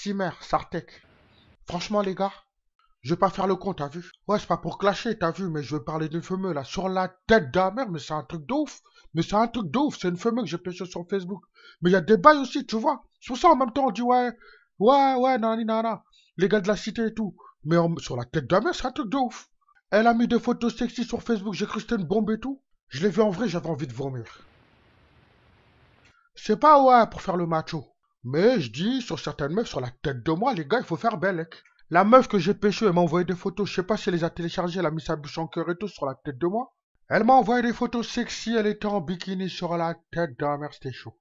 Simer, Sartek. Franchement, les gars, je vais pas faire le con, t'as vu? Ouais, c'est pas pour clasher, t'as vu, mais je vais parler d'une fumeux, là, sur la tête de la mère, mais c'est un truc de ouf. Mais c'est un truc de ouf, c'est une fumeux que j'ai pêché sur Facebook. Mais il y a des bails aussi, tu vois. Sur ça, en même temps, on dit, ouais, nani, nana. Les gars de la cité et tout. Mais sur la tête de la mère, c'est un truc de ouf. Elle a mis des photos sexy sur Facebook, j'ai cru que c'était une bombe et tout. Je l'ai vu en vrai, j'avais envie de vomir. C'est pas ouais pour faire le macho. Mais je dis, sur certaines meufs, sur la tête de moi, les gars, il faut faire bellec. La meuf que j'ai pécho, elle m'a envoyé des photos, je sais pas si elle les a téléchargées, elle a mis sa bouche en cœur et tout sur la tête de moi. Elle m'a envoyé des photos sexy, elle était en bikini sur la tête de la mère, c'était chaud.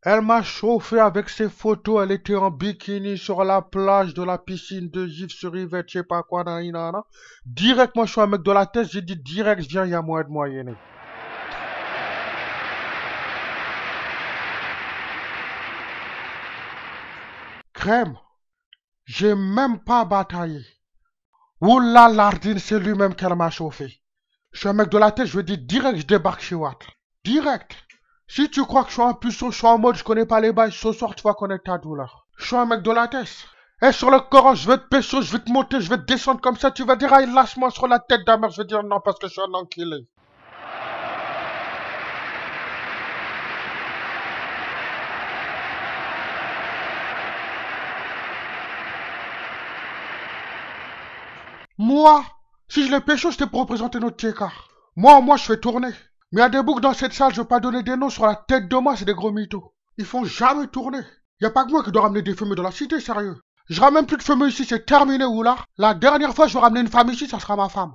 Elle m'a chauffé avec ses photos, elle était en bikini sur la plage de la piscine de Gif-sur-Yvette, je sais pas quoi, nanana. Direct, moi je suis un mec de la tête, j'ai dit direct, viens, il y a moyen de moyenner. Crème, j'ai même pas bataillé. Oula, Lardine, c'est lui-même qu'elle m'a chauffé. Je suis un mec de la tête, je veux dire direct, je débarque chez Watt. Direct. Si tu crois que je suis un puceau, je suis en mode, je connais pas les bails, ce soir tu vas connaître ta douleur. Je suis un mec de la tête. Et sur le Coran, je vais te pécho, je vais te monter, je vais te descendre comme ça, tu vas dire, ah, lâche-moi sur la tête de la mère, je vais dire non parce que je suis un enculé. Moi, si je l'ai pécho, c'était pour représenter notre Tchékar. Moi, je fais tourner. Mais il y a des boucs dans cette salle, je veux pas donner des noms sur la tête de moi, c'est des gros mythos. Ils font jamais tourner. Y a pas que moi qui dois ramener des fumeux dans la cité, sérieux. Je ramène plus de fumeux ici, c'est terminé, ou là. La dernière fois, je vais ramener une femme ici, ça sera ma femme.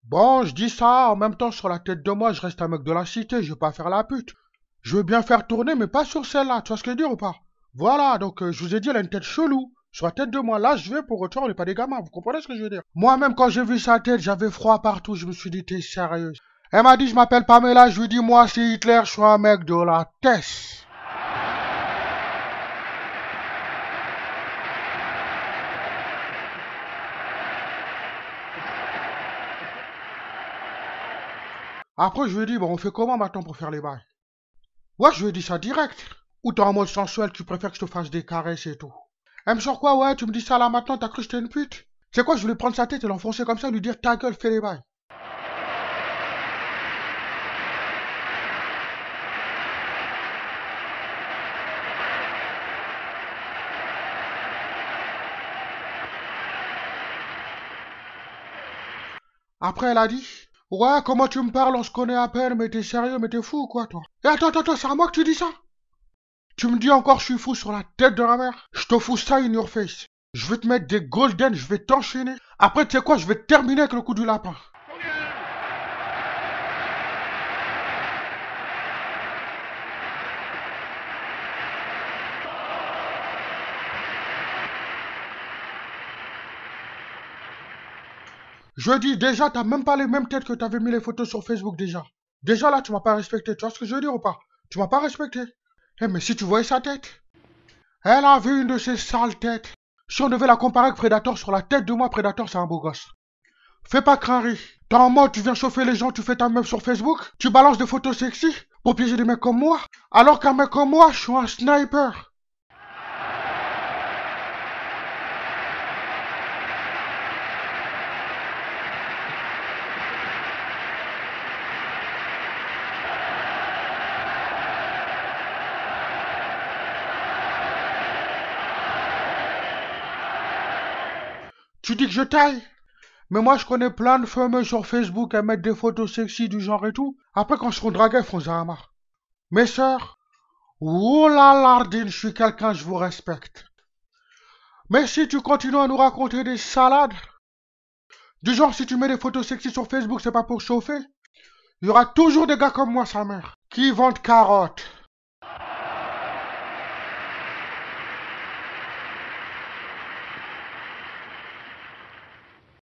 Bon, je dis ça, en même temps, sur la tête de moi, je reste un mec de la cité, je vais pas faire la pute. Je veux bien faire tourner, mais pas sur celle-là, tu vois ce que je veux dire ou pas? Voilà, donc je vous ai dit, elle a une tête chelou. Sur la tête de moi, là, je vais pour retour, on n'est pas des gamins, vous comprenez ce que je veux dire? Moi-même, quand j'ai vu sa tête, j'avais froid partout, je me suis dit, t'es sérieux? Elle m'a dit, je m'appelle Pamela, je lui dis, moi, c'est Hitler, je suis un mec de la tête. Après, je lui ai dit, bon, on fait comment maintenant pour faire les bails? Ouais, je lui ai dit ça direct. Ou t'es en mode sensuel, tu préfères que je te fasse des caresses et tout. Elle me sort quoi, ouais, tu me dis ça là maintenant, t'as cru que j'étais une pute? C'est quoi, je voulais prendre sa tête et l'enfoncer comme ça, lui dire ta gueule, fais les bails. Après, elle a dit, ouais, comment tu me parles, on se connaît à peine, mais t'es sérieux, mais t'es fou, quoi, toi? Et attends, c'est à moi que tu dis ça? Tu me dis encore, je suis fou sur la tête de la mère? Je te fous ça in your face. Je vais te mettre des golden, je vais t'enchaîner. Après, tu sais quoi, je vais te terminer avec le coup du lapin. Je dis déjà, t'as même pas les mêmes têtes que t'avais mis les photos sur Facebook déjà. Déjà là, tu m'as pas respecté, tu vois ce que je veux dire ou pas? Tu m'as pas respecté. Eh mais si tu voyais sa tête, elle a vu une de ces sales têtes. Si on devait la comparer avec Predator, sur la tête de moi, Predator c'est un beau gosse. Fais pas crainerie. T'es en mode, tu viens chauffer les gens, tu fais ta meuf sur Facebook, tu balances des photos sexy pour piéger des mecs comme moi, alors qu'un mec comme moi, je suis un sniper. Tu dis que je taille? Mais moi, je connais plein de femmes sur Facebook à mettre des photos sexy du genre et tout. Après, quand je seront draguées, elles font Zahama. Mes sœurs, oh la lardine, je suis quelqu'un, je vous respecte. Mais si tu continues à nous raconter des salades, du genre si tu mets des photos sexy sur Facebook, c'est pas pour chauffer, il y aura toujours des gars comme moi, sa mère, qui vendent carottes.